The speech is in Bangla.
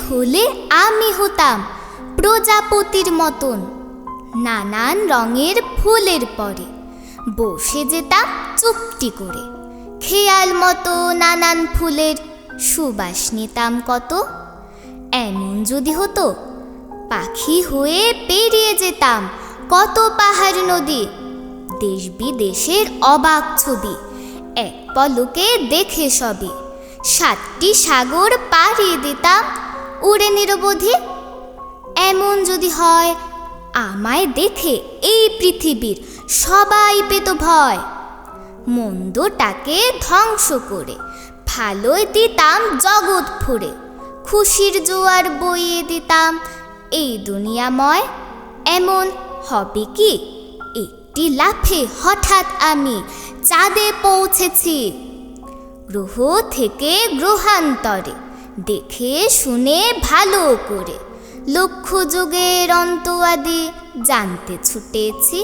হলে আমি হতাম প্রজাপতির মতন, নানান রঙের ফুলের পরে বসে যেতাম চুপটি করে। খেয়াল মতো নানান ফুলের সুবাস নিতাম কত। এমন যদি হতো পাখি হয়ে পেরিয়ে যেতাম কত পাহাড় নদী, দেশ বিদেশের অবাক ছবি এক পলকে দেখে সবই। 7টি সাগর পাড়িয়ে দিতাম উড়ে নিরবধি। এমন যদি হয় আমায় দেখে এই পৃথিবীর সবাই পেত ভয়, মন্দটাকে ধ্বংস করে ভালোই দিতাম জগৎ ফুরে। খুশির জোয়ার বইয়ে দিতাম এই দুনিয়াময়। এমন হবে কি একটি লাফে হঠাৎ আমি চাঁদে পৌঁছেছি, গ্রহ থেকে গ্রহান্তরে দেখে শুনে ভালো করে। লক্ষ যুগের অন্ত আদি জানতে ছুটেছি।